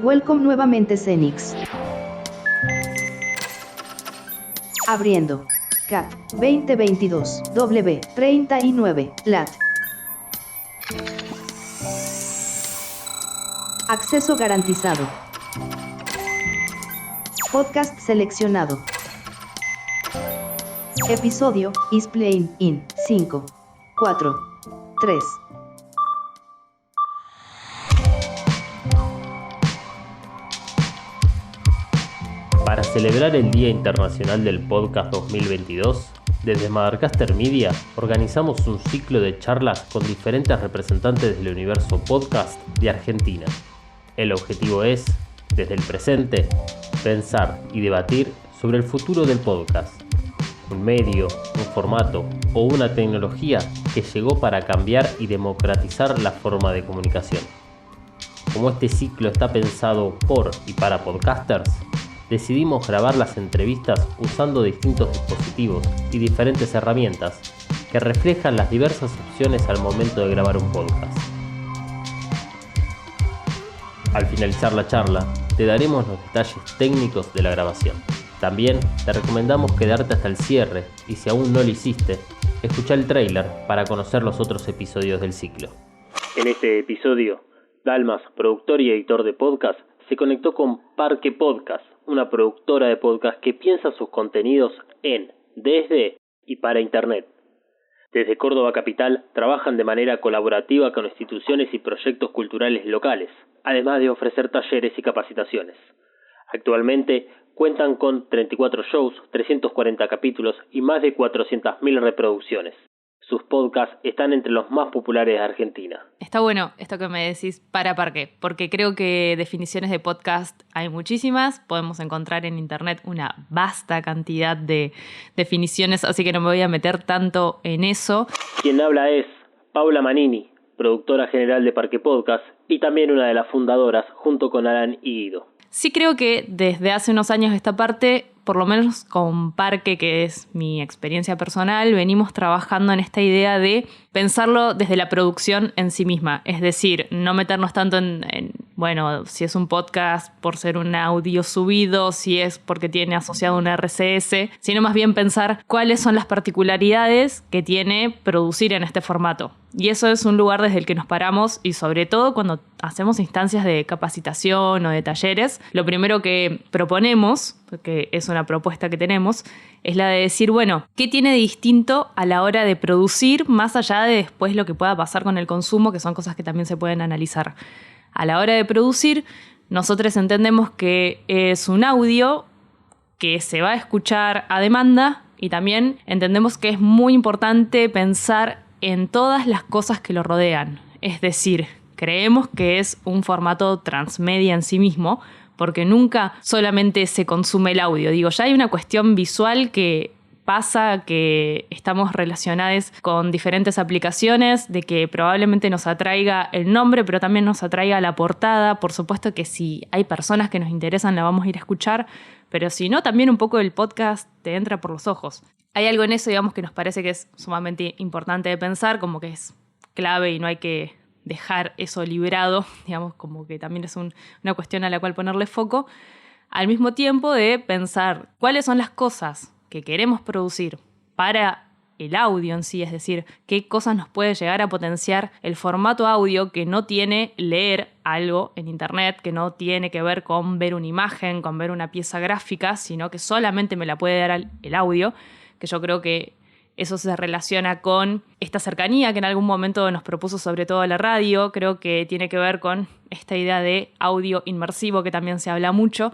Welcome nuevamente Cenix. Abriendo. CAT 2022 W39 LAT. Acceso garantizado. Podcast seleccionado. Episodio is playing in 5, 4, 3. Para celebrar el Día Internacional del Podcast 2022, desde Mothercaster Media organizamos un ciclo de charlas con diferentes representantes del universo podcast de Argentina. El objetivo es, desde el presente, pensar y debatir sobre el futuro del podcast. Un medio, un formato o una tecnología que llegó para cambiar y democratizar la forma de comunicación. Como este ciclo está pensado por y para podcasters, decidimos grabar las entrevistas usando distintos dispositivos y diferentes herramientas que reflejan las diversas opciones al momento de grabar un podcast. Al finalizar la charla, te daremos los detalles técnicos de la grabación. También te recomendamos quedarte hasta el cierre y si aún no lo hiciste, escucha el tráiler para conocer los otros episodios del ciclo. En este episodio, Dalmas, productor y editor de podcast, se conectó con Parque Podcast, una productora de podcast que piensa sus contenidos en, desde y para Internet. Desde Córdoba Capital trabajan de manera colaborativa con instituciones y proyectos culturales locales, además de ofrecer talleres y capacitaciones. Actualmente cuentan con 34 shows, 340 capítulos y más de 400.000 reproducciones. Sus podcasts están entre los más populares de Argentina. Está bueno esto que me decís para Parque, porque creo que definiciones de podcast hay muchísimas. Podemos encontrar en internet una vasta cantidad de definiciones, así que no me voy a meter tanto en eso. Quien habla es Paula Manini, productora general de Parque Podcast y también una de las fundadoras junto con Alan y Guido. Sí creo que desde hace unos años esta parte, por lo menos con Parque, que es mi experiencia personal, venimos trabajando en esta idea de pensarlo desde la producción en sí misma. Es decir, no meternos tanto bueno, si es un podcast por ser un audio subido, si es porque tiene asociado un RSS, sino más bien pensar cuáles son las particularidades que tiene producir en este formato. Y eso es un lugar desde el que nos paramos y sobre todo cuando hacemos instancias de capacitación o de talleres, lo primero que proponemos, porque es una propuesta que tenemos, es la de decir, bueno, ¿qué tiene de distinto a la hora de producir más allá de después lo que pueda pasar con el consumo, que son cosas que también se pueden analizar? A la hora de producir, nosotros entendemos que es un audio que se va a escuchar a demanda y también entendemos que es muy importante pensar en todas las cosas que lo rodean. Es decir, creemos que es un formato transmedia en sí mismo, porque nunca solamente se consume el audio. Digo, ya hay una cuestión visual que pasa, que estamos relacionados con diferentes aplicaciones, de que probablemente nos atraiga el nombre, pero también nos atraiga la portada. Por supuesto que si hay personas que nos interesan, la vamos a ir a escuchar, pero si no, también un poco el podcast te entra por los ojos. Hay algo en eso, digamos, que nos parece que es sumamente importante de pensar, como que es clave y no hay que dejar eso librado, digamos, como que también es una cuestión a la cual ponerle foco, al mismo tiempo de pensar cuáles son las cosas que queremos producir para el audio en sí, es decir, qué cosas nos puede llegar a potenciar el formato audio que no tiene leer algo en internet, que no tiene que ver con ver una imagen, con ver una pieza gráfica, sino que solamente me la puede dar el audio, que yo creo que eso se relaciona con esta cercanía que en algún momento nos propuso sobre todo la radio. Creo que tiene que ver con esta idea de audio inmersivo que también se habla mucho,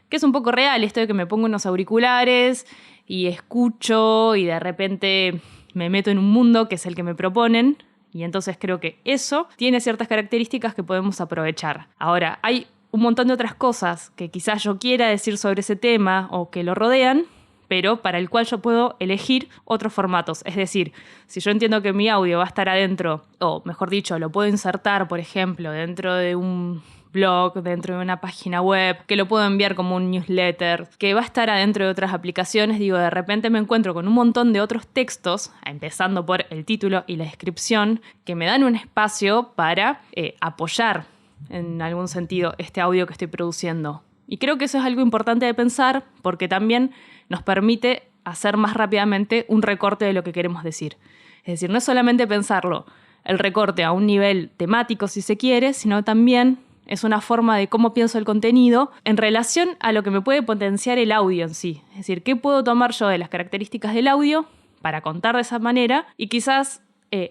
que es un poco real, esto de que me pongo unos auriculares y escucho y de repente me meto en un mundo que es el que me proponen. Y entonces creo que eso tiene ciertas características que podemos aprovechar. Ahora, hay un montón de otras cosas que quizás yo quiera decir sobre ese tema o que lo rodean, pero para el cual yo puedo elegir otros formatos. Es decir, si yo entiendo que mi audio va a estar adentro, o mejor dicho, lo puedo insertar, por ejemplo, dentro de un blog, dentro de una página web, que lo puedo enviar como un newsletter, que va a estar adentro de otras aplicaciones, digo, de repente me encuentro con un montón de otros textos, empezando por el título y la descripción, que me dan un espacio para apoyar en algún sentido, este audio que estoy produciendo? Y creo que eso es algo importante de pensar porque también nos permite hacer más rápidamente un recorte de lo que queremos decir. Es decir, no es solamente pensarlo, el recorte a un nivel temático, si se quiere, sino también es una forma de cómo pienso el contenido en relación a lo que me puede potenciar el audio en sí. Es decir, ¿qué puedo tomar yo de las características del audio para contar de esa manera? Y quizás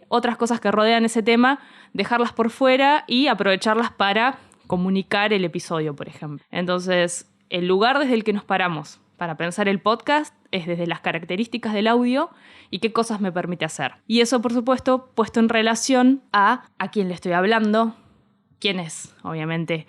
otras cosas que rodean ese tema, dejarlas por fuera y aprovecharlas para comunicar el episodio, por ejemplo. Entonces, el lugar desde el que nos paramos para pensar el podcast es desde las características del audio y qué cosas me permite hacer. Y eso, por supuesto, puesto en relación a quién le estoy hablando, quién es, obviamente,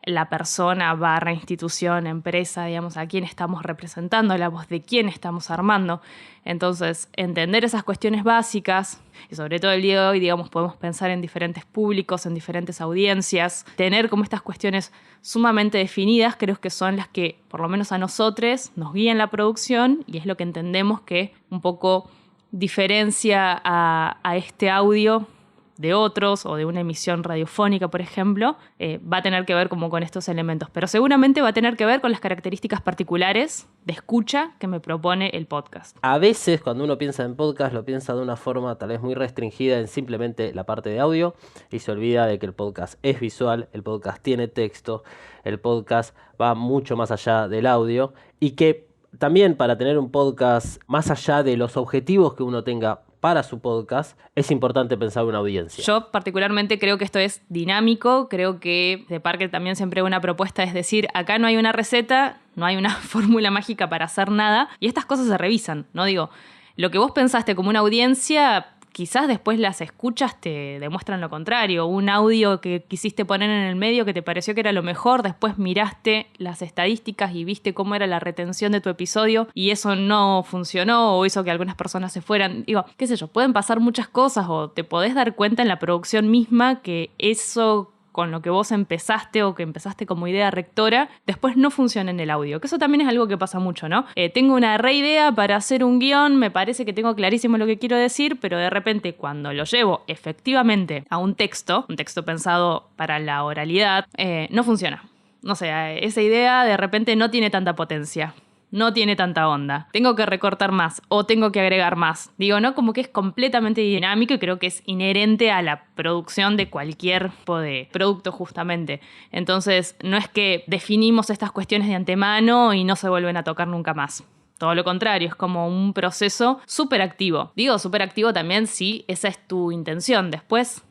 la persona / institución, empresa, digamos, a quién estamos representando, la voz de quién estamos armando. Entonces, entender esas cuestiones básicas, y sobre todo el día de hoy, digamos, podemos pensar en diferentes públicos, en diferentes audiencias, tener como estas cuestiones sumamente definidas, creo que son las que, por lo menos a nosotros, nos guían la producción y es lo que entendemos que un poco diferencia a este audio de otros o de una emisión radiofónica, por ejemplo, va a tener que ver como con estos elementos, pero seguramente va a tener que ver con las características particulares de escucha que me propone el podcast. A veces cuando uno piensa en podcast lo piensa de una forma tal vez muy restringida en simplemente la parte de audio y se olvida de que el podcast es visual, el podcast tiene texto, el podcast va mucho más allá del audio y que también para tener un podcast más allá de los objetivos que uno tenga para su podcast, es importante pensar una audiencia. Yo particularmente creo que esto es dinámico, creo que de Parker también siempre una propuesta es decir, acá no hay una receta, no hay una fórmula mágica para hacer nada, y estas cosas se revisan, ¿no? Digo, lo que vos pensaste como una audiencia, quizás después las escuchas te demuestran lo contrario. Un audio que quisiste poner en el medio que te pareció que era lo mejor, después miraste las estadísticas y viste cómo era la retención de tu episodio y eso no funcionó o hizo que algunas personas se fueran. Digo, qué sé yo, pueden pasar muchas cosas o te podés dar cuenta en la producción misma que eso con lo que vos empezaste o que empezaste como idea rectora, después no funciona en el audio. Que eso también es algo que pasa mucho, ¿no? Tengo una re idea para hacer un guión, me parece que tengo clarísimo lo que quiero decir, pero de repente cuando lo llevo efectivamente a un texto pensado para la oralidad, no funciona. No sé, esa idea de repente no tiene tanta potencia. No tiene tanta onda. Tengo que recortar más o tengo que agregar más. Digo, ¿no? Como que es completamente dinámico y creo que es inherente a la producción de cualquier tipo de producto justamente. Entonces, no es que definimos estas cuestiones de antemano y no se vuelven a tocar nunca más. Todo lo contrario, es como un proceso súper activo. Digo súper activo también si esa es tu intención. Después,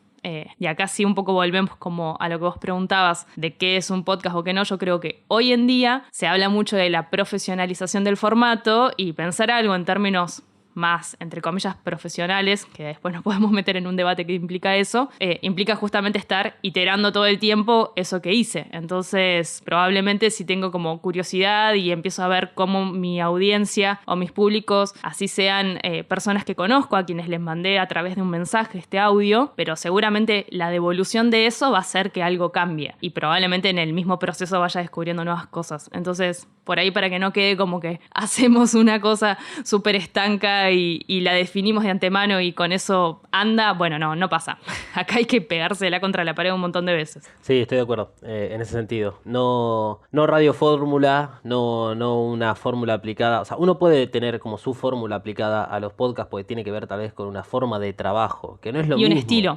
y acá sí un poco volvemos como a lo que vos preguntabas de qué es un podcast o qué no. Yo creo que hoy en día se habla mucho de la profesionalización del formato y pensar algo en términos más, entre comillas, profesionales, que después nos podemos meter en un debate que implica eso, implica justamente estar iterando todo el tiempo eso que hice. Entonces, probablemente si tengo como curiosidad y empiezo a ver cómo mi audiencia o mis públicos, así sean personas que conozco, a quienes les mandé a través de un mensaje este audio, pero seguramente la devolución de eso va a hacer que algo cambie y probablemente en el mismo proceso vaya descubriendo nuevas cosas. Entonces, por ahí para que no quede como que hacemos una cosa súper estanca y la definimos de antemano y con eso anda, bueno, no pasa. Acá hay que pegársela contra la pared un montón de veces. Sí, estoy de acuerdo en ese sentido. No radiofórmula, no una fórmula aplicada. O sea, uno puede tener como su fórmula aplicada a los podcasts porque tiene que ver tal vez con una forma de trabajo, que no es lo mismo. Y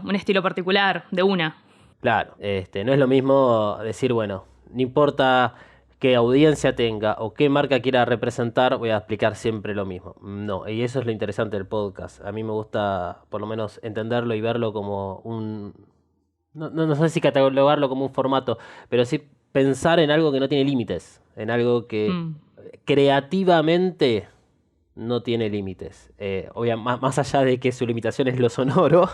un estilo particular, de una. Claro, no es lo mismo decir, bueno, no importa qué audiencia tenga o qué marca quiera representar, voy a explicar siempre lo mismo. No, y eso es lo interesante del podcast. A mí me gusta por lo menos entenderlo y verlo como un... No sé si catalogarlo como un formato, pero sí pensar en algo que no tiene límites, en algo que creativamente no tiene límites. Más allá de que su limitación es lo sonoro,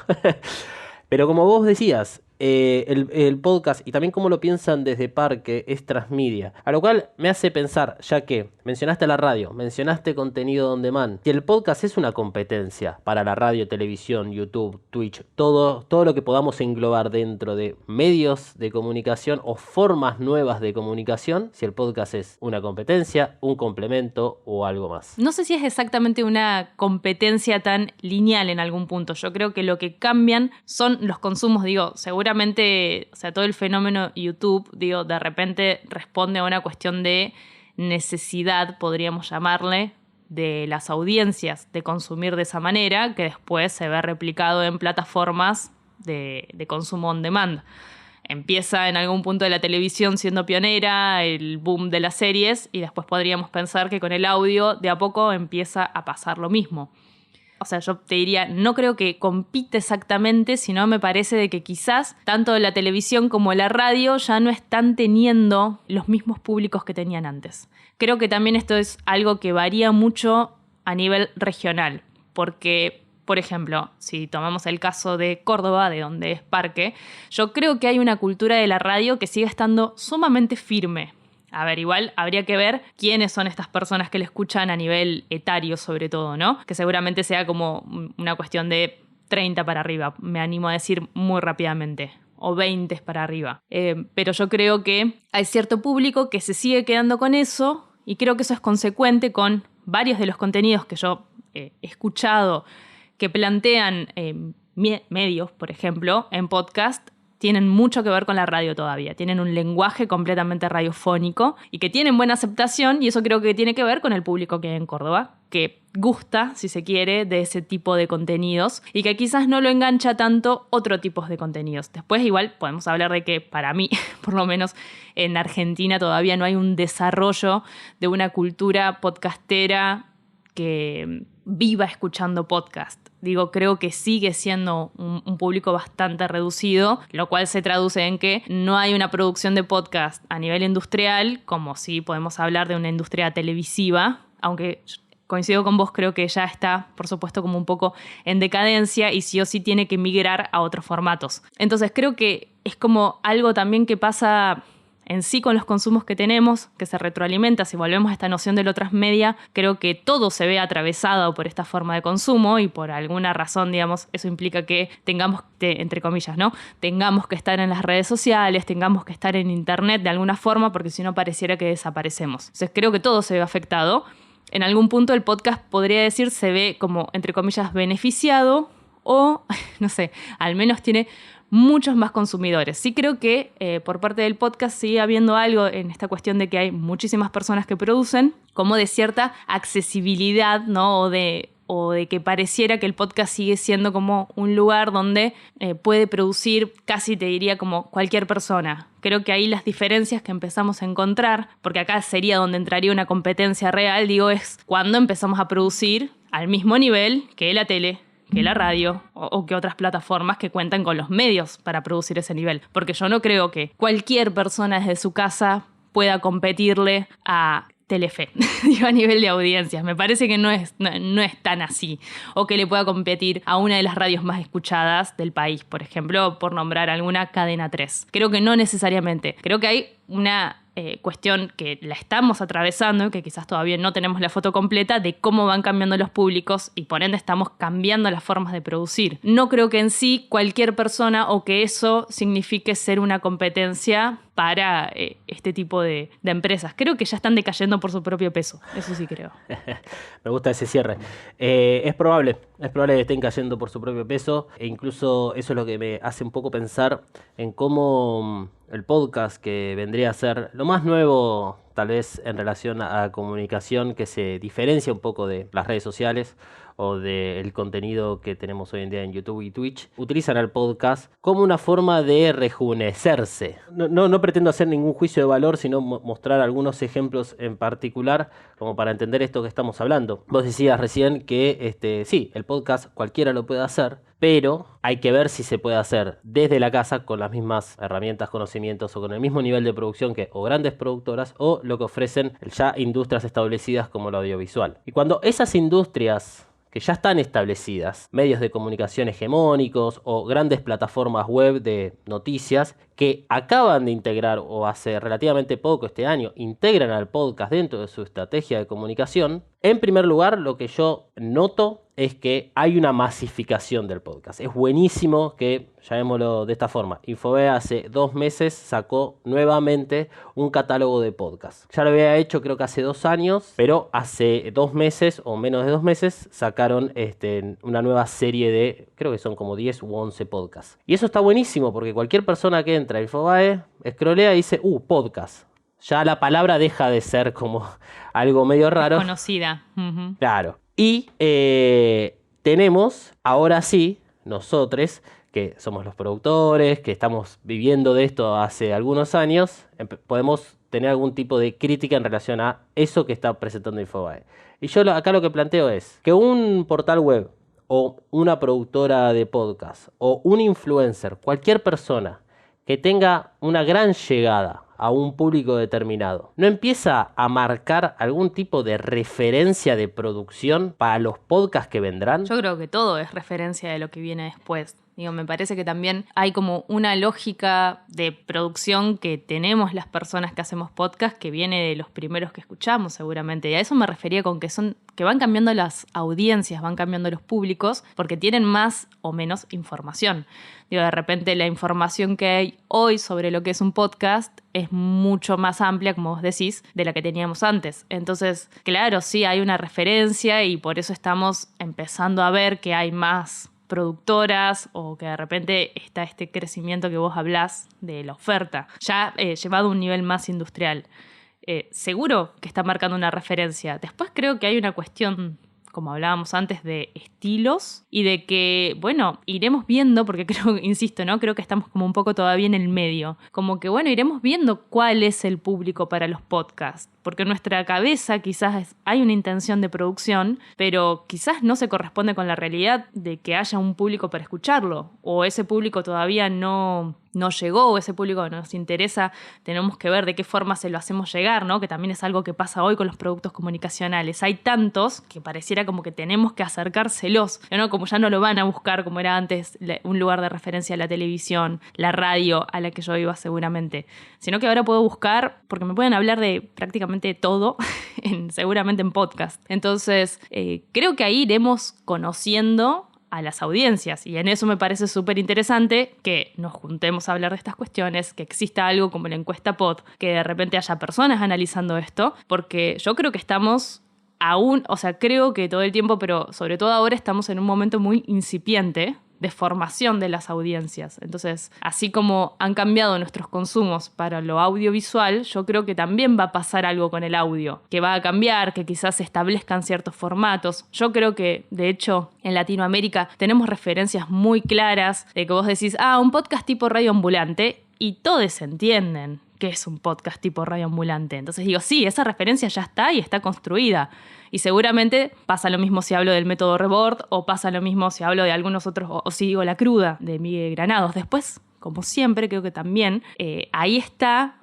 pero como vos decías, el podcast y también cómo lo piensan desde Parque es transmedia, a lo cual me hace pensar, ya que mencionaste la radio, mencionaste contenido on demand, si el podcast es una competencia para la radio, televisión, YouTube, Twitch, todo lo que podamos englobar dentro de medios de comunicación o formas nuevas de comunicación, si el podcast es una competencia, un complemento o algo más. No sé si es exactamente una competencia tan lineal en algún punto. Yo creo que lo que cambian son los consumos. Digo, seguramente claramente, o sea, todo el fenómeno YouTube, digo, de repente responde a una cuestión de necesidad, podríamos llamarle, de las audiencias de consumir de esa manera, que después se ve replicado en plataformas de consumo on demand. Empieza en algún punto de la televisión siendo pionera, el boom de las series, y después podríamos pensar que con el audio de a poco empieza a pasar lo mismo. O sea, yo te diría, no creo que compite exactamente, sino me parece de que quizás tanto la televisión como la radio ya no están teniendo los mismos públicos que tenían antes. Creo que también esto es algo que varía mucho a nivel regional, porque, por ejemplo, si tomamos el caso de Córdoba, de donde es Parque, yo creo que hay una cultura de la radio que sigue estando sumamente firme. A ver, igual habría que ver quiénes son estas personas que le escuchan a nivel etario sobre todo, ¿no? Que seguramente sea como una cuestión de 30 para arriba, me animo a decir muy rápidamente, o 20 para arriba. Pero yo creo que hay cierto público que se sigue quedando con eso y creo que eso es consecuente con varios de los contenidos que yo he escuchado que plantean medios, por ejemplo, en podcast, tienen mucho que ver con la radio todavía. Tienen un lenguaje completamente radiofónico y que tienen buena aceptación, y eso creo que tiene que ver con el público que hay en Córdoba, que gusta, si se quiere, de ese tipo de contenidos y que quizás no lo engancha tanto otro tipo de contenidos. Después igual podemos hablar de que para mí, por lo menos en Argentina, todavía no hay un desarrollo de una cultura podcastera que viva escuchando podcast. Digo, creo que sigue siendo un público bastante reducido, lo cual se traduce en que no hay una producción de podcast a nivel industrial, como sí podemos hablar de una industria televisiva, aunque coincido con vos, creo que ya está, por supuesto, como un poco en decadencia y sí o sí tiene que migrar a otros formatos. Entonces creo que es como algo también que pasa en sí con los consumos que tenemos, que se retroalimenta. Si volvemos a esta noción de lo transmedia, creo que todo se ve atravesado por esta forma de consumo y por alguna razón, digamos, eso implica que tengamos, entre comillas, ¿no? Tengamos que estar en las redes sociales, tengamos que estar en internet de alguna forma, porque si no pareciera que desaparecemos. Entonces creo que todo se ve afectado. En algún punto el podcast, podría decir, se ve como, entre comillas, beneficiado o, no sé, al menos tiene muchos más consumidores. Sí creo que por parte del podcast sigue habiendo algo en esta cuestión de que hay muchísimas personas que producen, como de cierta accesibilidad, ¿no? O de que pareciera que el podcast sigue siendo como un lugar donde puede producir casi, te diría, como cualquier persona. Creo que ahí las diferencias que empezamos a encontrar, porque acá sería donde entraría una competencia real, digo, es cuando empezamos a producir al mismo nivel que la tele, que la radio o que otras plataformas que cuentan con los medios para producir ese nivel. Porque yo no creo que cualquier persona desde su casa pueda competirle a Telefe, digo, a nivel de audiencias. Me parece que no es tan así. O que le pueda competir a una de las radios más escuchadas del país, por ejemplo, por nombrar alguna, Cadena 3. Creo que no necesariamente. Creo que hay una cuestión que la estamos atravesando, que quizás todavía no tenemos la foto completa de cómo van cambiando los públicos y por ende estamos cambiando las formas de producir. No creo que en sí cualquier persona o que eso signifique ser una competencia para este tipo de empresas. Creo que ya están decayendo por su propio peso, eso sí creo. Me gusta ese cierre. Es probable que estén cayendo por su propio peso e incluso eso es lo que me hace un poco pensar en cómo el podcast, que vendría a ser lo más nuevo tal vez en relación a comunicación, que se diferencia un poco de las redes sociales o del contenido que tenemos hoy en día en YouTube y Twitch, utilizan el podcast como una forma de rejuvenecerse. No pretendo hacer ningún juicio de valor, sino mostrar algunos ejemplos en particular como para entender esto que estamos hablando. Vos decías recién que sí, el podcast cualquiera lo puede hacer, pero hay que ver si se puede hacer desde la casa con las mismas herramientas, conocimientos o con el mismo nivel de producción que o grandes productoras o lo que ofrecen ya industrias establecidas como lo audiovisual. Y cuando esas industrias que ya están establecidas, medios de comunicación hegemónicos o grandes plataformas web de noticias que acaban de integrar o hace relativamente poco este año integran al podcast dentro de su estrategia de comunicación, en primer lugar lo que yo noto es que hay una masificación del podcast. Es buenísimo que, llamémoslo de esta forma, Infobae hace 2 meses sacó nuevamente un catálogo de podcast. Ya lo había hecho creo que hace 2 años, pero hace 2 meses o menos de 2 meses sacaron una nueva serie de, creo que son como 10 u 11 podcasts. Y eso está buenísimo porque cualquier persona que entra a Infobae, scrollea y dice, podcast. Ya la palabra deja de ser como algo medio raro. Conocida. Uh-huh. Claro. Y tenemos, ahora sí, nosotros, que somos los productores, que estamos viviendo de esto hace algunos años, podemos tener algún tipo de crítica en relación a eso que está presentando Infobae. Y yo acá lo que planteo es que un portal web o una productora de podcast o un influencer, cualquier persona que tenga una gran llegada a un público determinado, ¿no empieza a marcar algún tipo de referencia de producción para los podcasts que vendrán? Yo creo que todo es referencia de lo que viene después. Me parece que también hay como una lógica de producción que tenemos las personas que hacemos podcast que viene de los primeros que escuchamos seguramente. Y a eso me refería con que van cambiando las audiencias, van cambiando los públicos porque tienen más o menos información. De repente la información que hay hoy sobre lo que es un podcast es mucho más amplia, como vos decís, de la que teníamos antes. Entonces, claro, sí hay una referencia y por eso estamos empezando a ver que hay más productoras o que de repente está este crecimiento que vos hablás de la oferta, ya llevado a un nivel más industrial. Seguro que está marcando una referencia. Después creo que hay una cuestión, como hablábamos antes, de estilos y de que, bueno, iremos viendo, porque insisto, ¿no? Creo que estamos como un poco todavía en el medio. Como que, bueno, iremos viendo cuál es el público para los podcasts. Porque en nuestra cabeza quizás hay una intención de producción, pero quizás no se corresponde con la realidad de que haya un público para escucharlo. O ese público todavía no llegó, o ese público que nos interesa, tenemos que ver de qué forma se lo hacemos llegar, ¿no? Que también es algo que pasa hoy con los productos comunicacionales. Hay tantos que pareciera como que tenemos que acercárselos, ¿no? Como ya no lo van a buscar como era antes un lugar de referencia a la televisión, la radio a la que yo iba seguramente, sino que ahora puedo buscar, porque me pueden hablar de prácticamente todo, seguramente en podcast. Entonces, creo que ahí iremos conociendo a las audiencias y en eso me parece súper interesante que nos juntemos a hablar de estas cuestiones, que exista algo como la encuesta pod, que de repente haya personas analizando esto, porque yo creo que estamos aún, creo que todo el tiempo, pero sobre todo ahora estamos en un momento muy incipiente de formación de las audiencias. Entonces, así como han cambiado nuestros consumos para lo audiovisual, yo creo que también va a pasar algo con el audio, que va a cambiar, que quizás se establezcan ciertos formatos. Yo creo que, de hecho, en Latinoamérica tenemos referencias muy claras de que vos decís, un podcast tipo radio ambulante, y todos entienden qué es un podcast tipo radio ambulante. Entonces digo, sí, esa referencia ya está y está construida. Y seguramente pasa lo mismo si hablo del método Rebord o pasa lo mismo si hablo de algunos otros, o si digo La Cruda de Miguel Granados. Después, como siempre, creo que también ahí está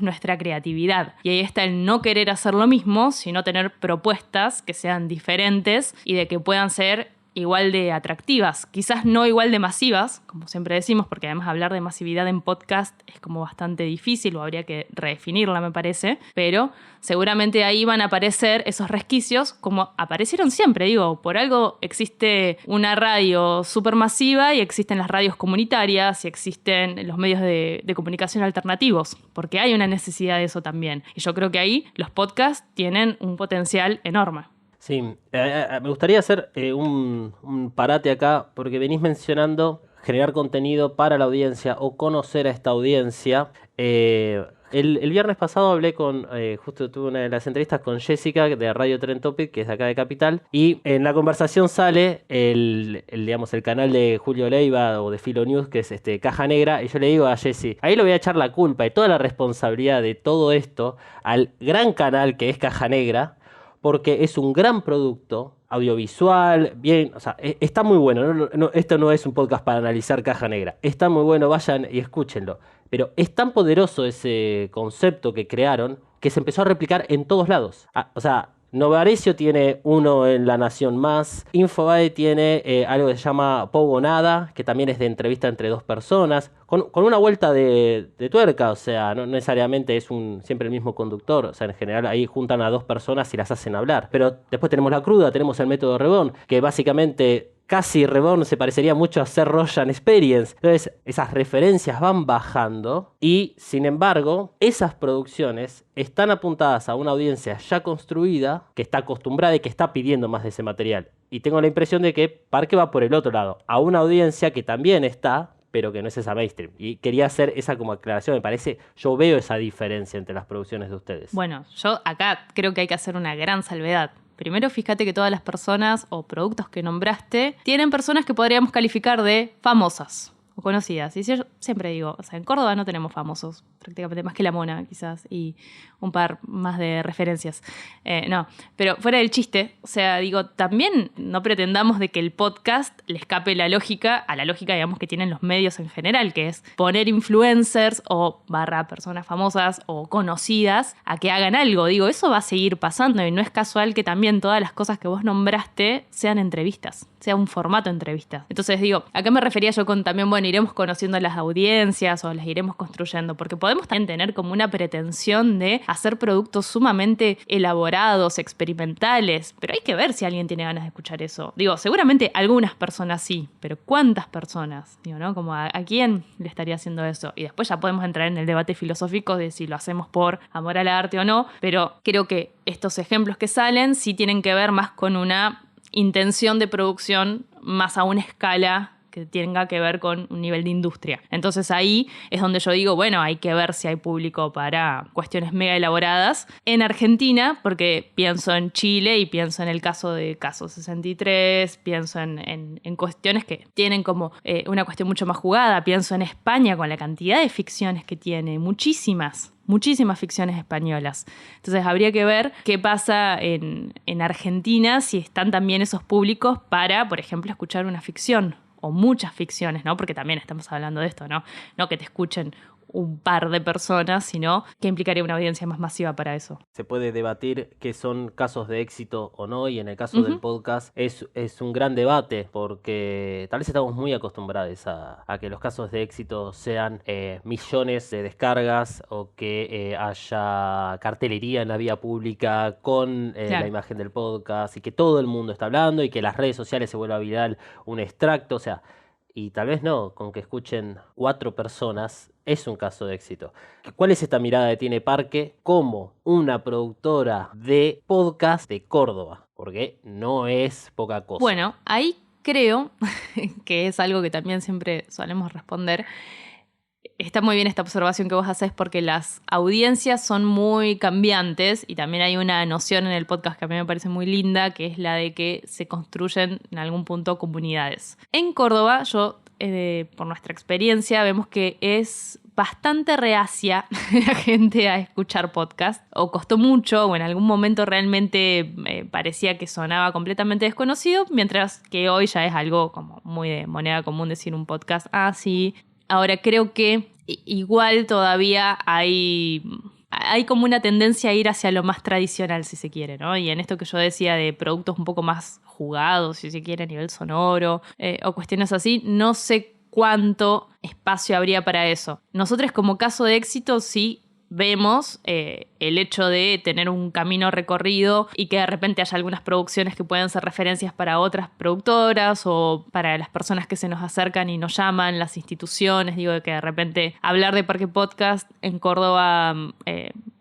nuestra creatividad. Y ahí está el no querer hacer lo mismo, sino tener propuestas que sean diferentes y de que puedan ser igual de atractivas, quizás no igual de masivas, como siempre decimos, porque además hablar de masividad en podcast es como bastante difícil o habría que redefinirla, me parece, pero seguramente ahí van a aparecer esos resquicios como aparecieron siempre, digo, por algo existe una radio supermasiva y existen las radios comunitarias y existen los medios de comunicación alternativos, porque hay una necesidad de eso también. Y yo creo que ahí los podcasts tienen un potencial enorme. Sí, me gustaría hacer un parate acá, porque venís mencionando generar contenido para la audiencia o conocer a esta audiencia. El viernes pasado hablé justo tuve una de las entrevistas con Jessica de Radio Trend Topic, que es de acá de Capital, y en la conversación sale el canal de Julio Leiva o de Filo News, que es Caja Negra, y yo le digo a Jessie, ahí le voy a echar la culpa y toda la responsabilidad de todo esto al gran canal que es Caja Negra, porque es un gran producto audiovisual, bien, está muy bueno. Esto no es un podcast para analizar Caja Negra, está muy bueno, vayan y escúchenlo. Pero es tan poderoso ese concepto que crearon que se empezó a replicar en todos lados. Novarecio tiene uno en La Nación Más. Infobae tiene algo que se llama Pogo Nada, que también es de entrevista entre dos personas, con una vuelta de tuerca, o sea, no necesariamente es siempre el mismo conductor, o sea, en general ahí juntan a dos personas y las hacen hablar. Pero después tenemos La Cruda, tenemos el método Reborn, que básicamente casi Reborn se parecería mucho a Ser Royan Experience. Entonces, esas referencias van bajando y, sin embargo, esas producciones están apuntadas a una audiencia ya construida, que está acostumbrada y que está pidiendo más de ese material. Y tengo la impresión de que Parque va por el otro lado, a una audiencia que también está, pero que no es esa mainstream. Y quería hacer esa como aclaración, me parece, yo veo esa diferencia entre las producciones de ustedes. Bueno, yo acá creo que hay que hacer una gran salvedad. Primero, fíjate que todas las personas o productos que nombraste tienen personas que podríamos calificar de famosas o conocidas. Y yo siempre digo, o sea, en Córdoba no tenemos famosos, prácticamente más que La Mona, quizás, y un par más de referencias. No, pero fuera del chiste, o sea, digo, también no pretendamos de que el podcast le escape la lógica, a la lógica, digamos, que tienen los medios en general, que es poner influencers o / personas famosas o conocidas a que hagan algo. Digo, eso va a seguir pasando y no es casual que también todas las cosas que vos nombraste sean entrevistas, sea un formato de entrevistas. Entonces digo, ¿a qué me refería yo con también, bueno, iremos conociendo las audiencias o las iremos construyendo? Porque podemos también tener como una pretensión de hacer productos sumamente elaborados, experimentales, pero hay que ver si alguien tiene ganas de escuchar eso. Digo, seguramente algunas personas sí, pero ¿cuántas personas? Digo, ¿no? Como ¿a quién le estaría haciendo eso? Y después ya podemos entrar en el debate filosófico de si lo hacemos por amor al arte o no, pero creo que estos ejemplos que salen sí tienen que ver más con una intención de producción más a una escala que tenga que ver con un nivel de industria. Entonces ahí es donde yo digo, bueno, hay que ver si hay público para cuestiones mega elaboradas. En Argentina, porque pienso en Chile y pienso en el caso de Caso 63, pienso en cuestiones que tienen como una cuestión mucho más jugada. Pienso en España con la cantidad de ficciones que tiene, muchísimas ficciones españolas. Entonces habría que ver qué pasa en Argentina, si están también esos públicos para, por ejemplo, escuchar una ficción o muchas ficciones, ¿no? Porque también estamos hablando de esto, ¿no? No que te escuchen un par de personas, sino que implicaría una audiencia más masiva para eso. Se puede debatir qué son casos de éxito o no, y en el caso del podcast es un gran debate, porque tal vez estamos muy acostumbrados a que los casos de éxito sean millones de descargas o que haya cartelería en la vía pública con Claro. la imagen del podcast y que todo el mundo está hablando y que las redes sociales se vuelva viral un extracto, o sea, y tal vez no, con que escuchen 4 personas es un caso de éxito. ¿Cuál es esta mirada que tiene Parque como una productora de podcast de Córdoba? Porque no es poca cosa. Bueno, ahí creo que es algo que también siempre solemos responder. Está muy bien esta observación que vos haces porque las audiencias son muy cambiantes y también hay una noción en el podcast que a mí me parece muy linda, que es la de que se construyen en algún punto comunidades. En Córdoba, por nuestra experiencia, vemos que es bastante reacia la gente a escuchar podcast, o costó mucho, o en algún momento realmente parecía que sonaba completamente desconocido, mientras que hoy ya es algo como muy de moneda común decir un podcast, sí. Ahora creo que igual todavía hay como una tendencia a ir hacia lo más tradicional, si se quiere, ¿no? Y en esto que yo decía de productos un poco más jugados, si se quiere, a nivel sonoro, o cuestiones así, no sé cuánto espacio habría para eso. Nosotros como caso de éxito sí vemos el hecho de tener un camino recorrido y que de repente haya algunas producciones que pueden ser referencias para otras productoras o para las personas que se nos acercan y nos llaman, las instituciones. Digo, que de repente hablar de Parque Podcast en Córdoba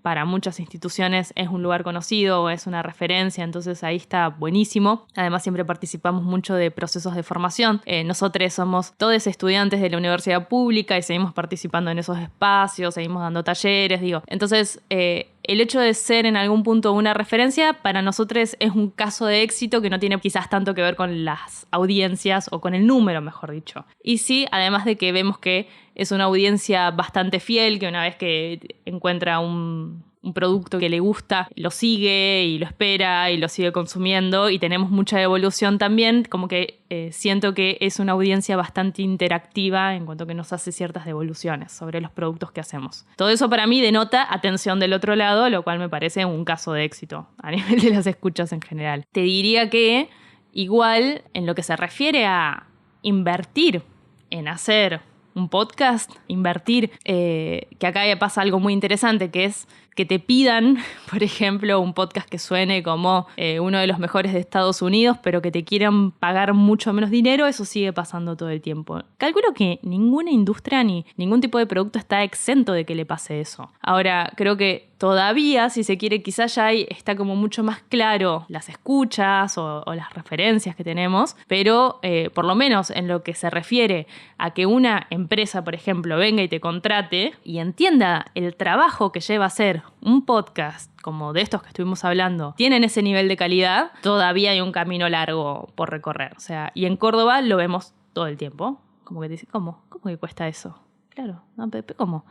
para muchas instituciones es un lugar conocido, es una referencia, entonces ahí está buenísimo. Además siempre participamos mucho de procesos de formación. Nosotros somos todos estudiantes de la universidad pública y seguimos participando en esos espacios, seguimos dando talleres, digo. Entonces el hecho de ser en algún punto una referencia para nosotros es un caso de éxito que no tiene quizás tanto que ver con las audiencias o con el número, mejor dicho. Y sí, además de que vemos que es una audiencia bastante fiel, que una vez que encuentra un un producto que le gusta, lo sigue y lo espera y lo sigue consumiendo, y tenemos mucha evolución también, como que siento que es una audiencia bastante interactiva en cuanto que nos hace ciertas devoluciones sobre los productos que hacemos. Todo eso para mí denota atención del otro lado, lo cual me parece un caso de éxito a nivel de las escuchas en general. Te diría que igual en lo que se refiere a invertir en hacer un podcast, invertir, que acá pasa algo muy interesante, que es que te pidan, por ejemplo, un podcast que suene como uno de los mejores de Estados Unidos, pero que te quieran pagar mucho menos dinero. Eso sigue pasando todo el tiempo. Calculo que ninguna industria ni ningún tipo de producto está exento de que le pase eso. Ahora, creo que todavía, si se quiere, quizás ya está como mucho más claro las escuchas o las referencias que tenemos, pero por lo menos en lo que se refiere a que una empresa, por ejemplo, venga y te contrate y entienda el trabajo que lleva a hacer un podcast como de estos que estuvimos hablando, tienen ese nivel de calidad, todavía hay un camino largo por recorrer. O sea, y en Córdoba lo vemos todo el tiempo. Como que te dice, ¿cómo? ¿Cómo que cuesta eso? Claro, no, ¿cómo?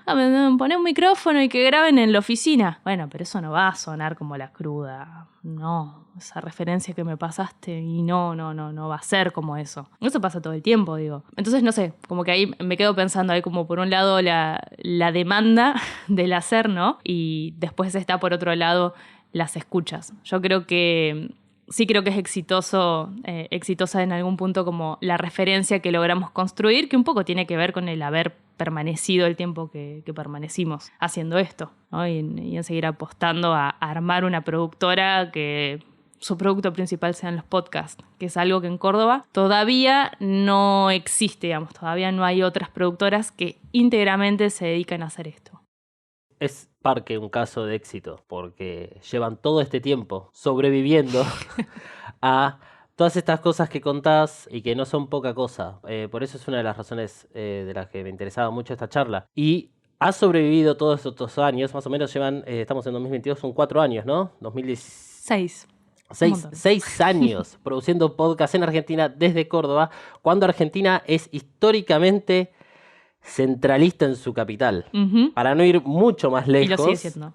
Poné un micrófono y que graben en la oficina. Bueno, pero eso no va a sonar como La Cruda. No, esa referencia que me pasaste y no va a ser como eso. Eso pasa todo el tiempo, digo. Entonces, no sé, como que ahí me quedo pensando, hay como por un lado la demanda del hacer, ¿no? Y después está por otro lado las escuchas. Yo creo que sí creo que es exitosa en algún punto como la referencia que logramos construir, que un poco tiene que ver con el haber permanecido el tiempo que permanecimos haciendo esto, ¿no? Y en seguir apostando a armar una productora que su producto principal sean los podcasts, que es algo que en Córdoba todavía no existe, digamos, todavía no hay otras productoras que íntegramente se dedican a hacer esto. Es Parque un caso de éxito, porque llevan todo este tiempo sobreviviendo a todas estas cosas que contás y que no son poca cosa. Por eso es una de las razones de las que me interesaba mucho esta charla. Y ha sobrevivido todos estos años, más o menos llevan, estamos en 2022, son 4 años, ¿no? 2016. 6 años produciendo podcast en Argentina desde Córdoba, cuando Argentina es históricamente centralista en su capital. Uh-huh. Para no ir mucho más lejos. Y lo sigue siendo.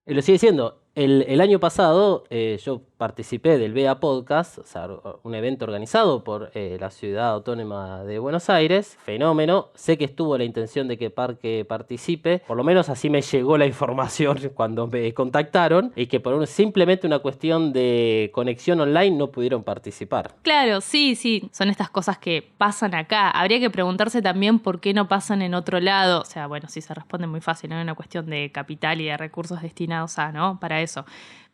Lo sigue siendo. El año pasado yo participé del BEA Podcast, o sea, un evento organizado por la Ciudad Autónoma de Buenos Aires. Fenómeno. Sé que estuvo la intención de que Parque participe. Por lo menos así me llegó la información cuando me contactaron. Y que por simplemente una cuestión de conexión online no pudieron participar. Claro, sí. Son estas cosas que pasan acá. Habría que preguntarse también por qué no pasan en otro lado. O sea, bueno, sí se responde muy fácil, ¿no? Es una cuestión de capital y de recursos destinados a, ¿no? Para eso.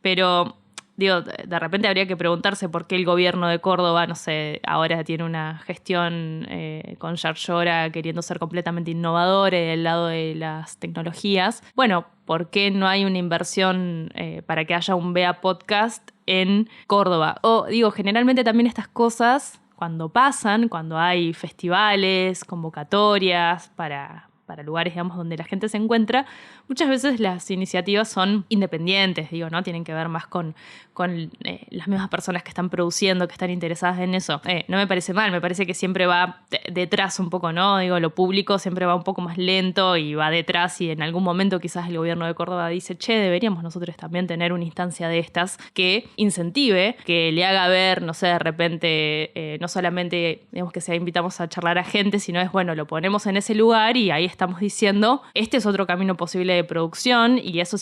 Pero, digo, de repente habría que preguntarse por qué el gobierno de Córdoba, no sé, ahora tiene una gestión con Yarlora queriendo ser completamente innovador del lado de las tecnologías. Bueno, ¿por qué no hay una inversión para que haya un BEA Podcast en Córdoba? O, digo, generalmente también estas cosas, cuando pasan, cuando hay festivales, convocatorias para lugares, digamos, donde la gente se encuentra, muchas veces las iniciativas son independientes, digo, ¿no? Tienen que ver más con las mismas personas que están produciendo, que están interesadas en eso. No me parece mal, me parece que siempre va detrás un poco, ¿no? Digo, lo público siempre va un poco más lento y va detrás, y en algún momento quizás el gobierno de Córdoba dice, deberíamos nosotros también tener una instancia de estas que incentive, que le haga ver, no sé, de repente, no solamente, digamos, que sea invitamos a charlar a gente, sino es, bueno, lo ponemos en ese lugar y ahí estamos diciendo, este es otro camino posible de producción, y eso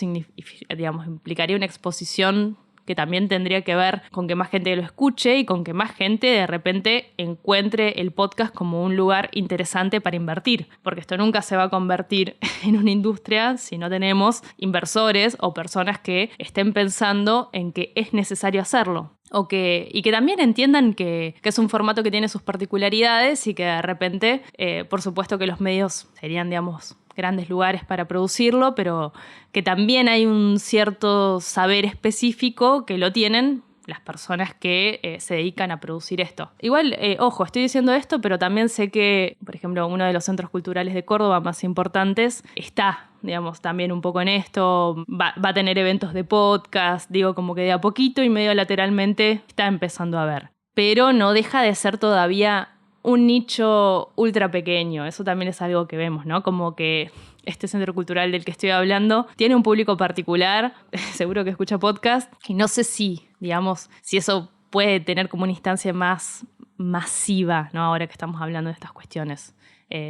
digamos, implicaría una exposición que también tendría que ver con que más gente lo escuche y con que más gente de repente encuentre el podcast como un lugar interesante para invertir, porque esto nunca se va a convertir en una industria si no tenemos inversores o personas que estén pensando en que es necesario hacerlo. Y que también entiendan que es un formato que tiene sus particularidades y que de repente, por supuesto que los medios serían, digamos, grandes lugares para producirlo, pero que también hay un cierto saber específico que lo tienen las personas que se dedican a producir esto. Igual, ojo, estoy diciendo esto, pero también sé que, por ejemplo, uno de los centros culturales de Córdoba más importantes está, digamos, también un poco en esto, va a tener eventos de podcast, digo, como que de a poquito y medio lateralmente está empezando a ver. Pero no deja de ser todavía un nicho ultra pequeño. Eso también es algo que vemos, ¿no? Como que este centro cultural del que estoy hablando tiene un público particular, seguro que escucha podcast, y no sé si, digamos, si eso puede tener como una instancia más masiva, ¿no? Ahora que estamos hablando de estas cuestiones.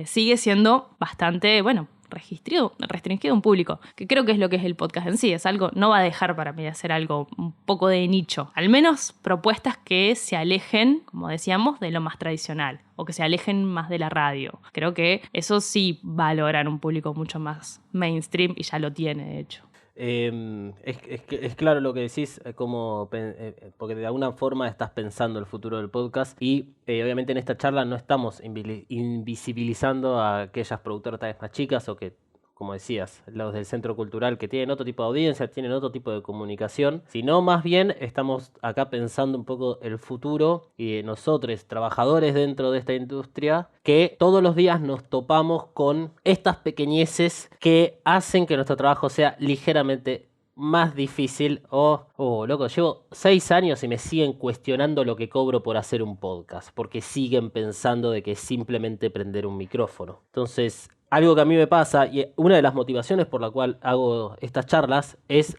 Sigue siendo bastante, bueno, restringido a un público, que creo que es lo que es el podcast en sí. Es algo, no va a dejar para mí de ser algo un poco de nicho. Al menos propuestas que se alejen, como decíamos, de lo más tradicional o que se alejen más de la radio. Creo que eso sí va a lograr un público mucho más mainstream y ya lo tiene, de hecho. Es claro lo que decís, porque de alguna forma estás pensando el futuro del podcast y obviamente en esta charla no estamos invisibilizando a aquellas productoras tal vez más chicas o que, como decías, los del centro cultural que tienen otro tipo de audiencia, tienen otro tipo de comunicación, sino más bien estamos acá pensando un poco el futuro y nosotros, trabajadores dentro de esta industria, que todos los días nos topamos con estas pequeñeces que hacen que nuestro trabajo sea ligeramente más difícil. Loco, llevo 6 años y me siguen cuestionando lo que cobro por hacer un podcast, porque siguen pensando de que es simplemente prender un micrófono. Entonces, algo que a mí me pasa, y una de las motivaciones por la cual hago estas charlas, es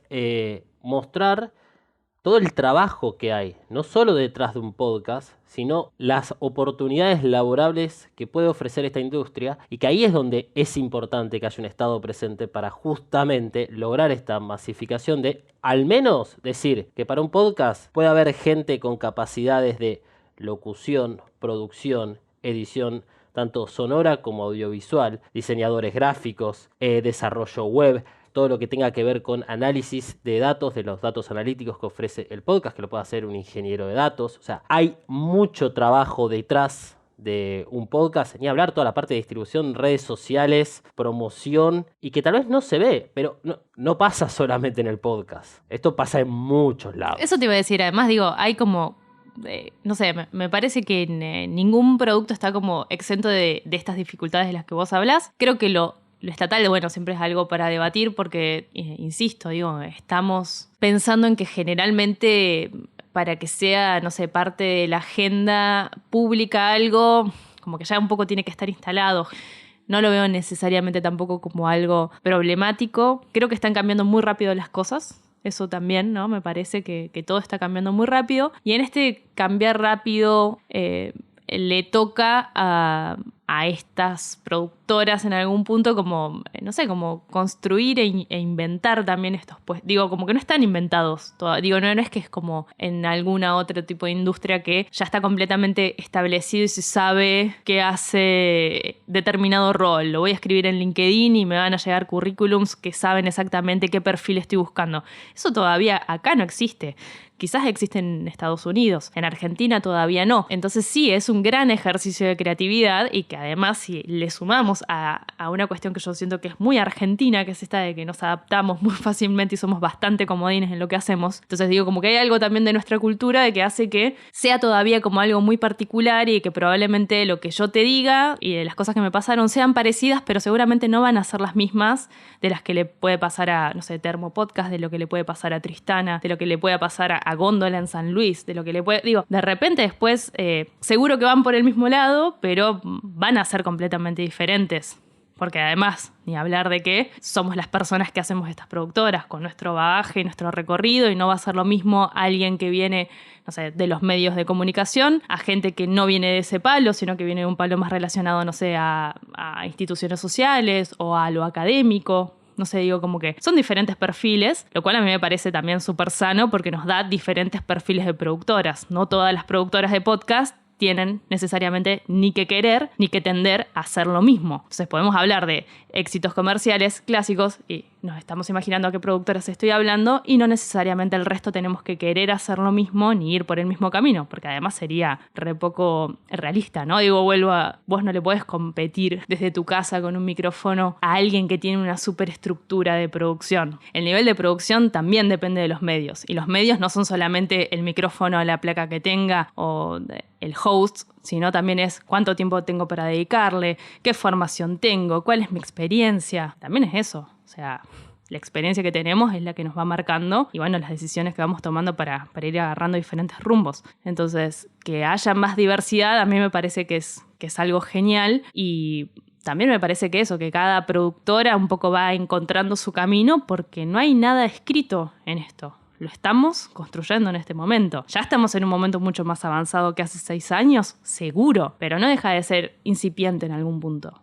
mostrar todo el trabajo que hay, no solo detrás de un podcast, sino las oportunidades laborables que puede ofrecer esta industria, y que ahí es donde es importante que haya un Estado presente para justamente lograr esta masificación de, al menos, decir que para un podcast puede haber gente con capacidades de locución, producción, edición, tanto sonora como audiovisual, diseñadores gráficos, desarrollo web, todo lo que tenga que ver con análisis de datos, de los datos analíticos que ofrece el podcast, que lo puede hacer un ingeniero de datos. O sea, hay mucho trabajo detrás de un podcast, ni hablar toda la parte de distribución, redes sociales, promoción, y que tal vez no se ve, pero no pasa solamente en el podcast. Esto pasa en muchos lados. Eso te iba a decir, además digo, hay como... no sé, me parece que ningún producto está como exento de estas dificultades de las que vos hablás. Creo que lo estatal, bueno, siempre es algo para debatir porque, insisto, digo, estamos pensando en que generalmente para que sea, no sé, parte de la agenda pública algo, como que ya un poco tiene que estar instalado. No lo veo necesariamente tampoco como algo problemático. Creo que están cambiando muy rápido las cosas. Eso también, ¿no? Me parece que todo está cambiando muy rápido. Y en este cambiar rápido le toca a estas productoras en algún punto como, no sé, como construir e inventar también estos, pues, digo, como que no están inventados. Digo, no es que es como en alguna otro tipo de industria que ya está completamente establecido y se sabe qué hace determinado rol. Lo voy a escribir en LinkedIn y me van a llegar currículums que saben exactamente qué perfil estoy buscando. Eso todavía acá no existe. Quizás existe en Estados Unidos, en Argentina todavía no. Entonces sí, es un gran ejercicio de creatividad y que además si le sumamos a una cuestión que yo siento que es muy argentina, que es esta de que nos adaptamos muy fácilmente y somos bastante comodines en lo que hacemos. Entonces digo, como que hay algo también de nuestra cultura de que hace que sea todavía como algo muy particular y que probablemente lo que yo te diga y de las cosas que me pasaron sean parecidas, pero seguramente no van a ser las mismas de las que le puede pasar a, no sé, Termo Podcast, de lo que le puede pasar a Tristana, de lo que le puede pasar a Góndola en San Luis, de lo que le puede... Digo, de repente después seguro que van por el mismo lado, pero van a ser completamente diferentes. Porque además, ni hablar de que somos las personas que hacemos estas productoras, con nuestro bagaje y nuestro recorrido, y no va a ser lo mismo alguien que viene, no sé, de los medios de comunicación, a gente que no viene de ese palo, sino que viene de un palo más relacionado, no sé, a instituciones sociales o a lo académico. No sé, digo, como que son diferentes perfiles, lo cual a mí me parece también súper sano porque nos da diferentes perfiles de productoras. No todas las productoras de podcast tienen necesariamente ni que querer ni que tender a hacer lo mismo. Entonces podemos hablar de éxitos comerciales clásicos y nos estamos imaginando a qué productoras estoy hablando y no necesariamente el resto tenemos que querer hacer lo mismo ni ir por el mismo camino, porque además sería re poco realista, ¿no? Digo, vos no le podés competir desde tu casa con un micrófono a alguien que tiene una superestructura de producción. El nivel de producción también depende de los medios y los medios no son solamente el micrófono, la placa que tenga o el host, sino también es cuánto tiempo tengo para dedicarle, qué formación tengo, cuál es mi experiencia. También es eso. O sea, la experiencia que tenemos es la que nos va marcando y bueno, las decisiones que vamos tomando para ir agarrando diferentes rumbos. Entonces, que haya más diversidad a mí me parece que es algo genial y también me parece que eso, que cada productora un poco va encontrando su camino porque no hay nada escrito en esto. Lo estamos construyendo en este momento. Ya estamos en un momento mucho más avanzado que hace 6 años, seguro, pero no deja de ser incipiente en algún punto.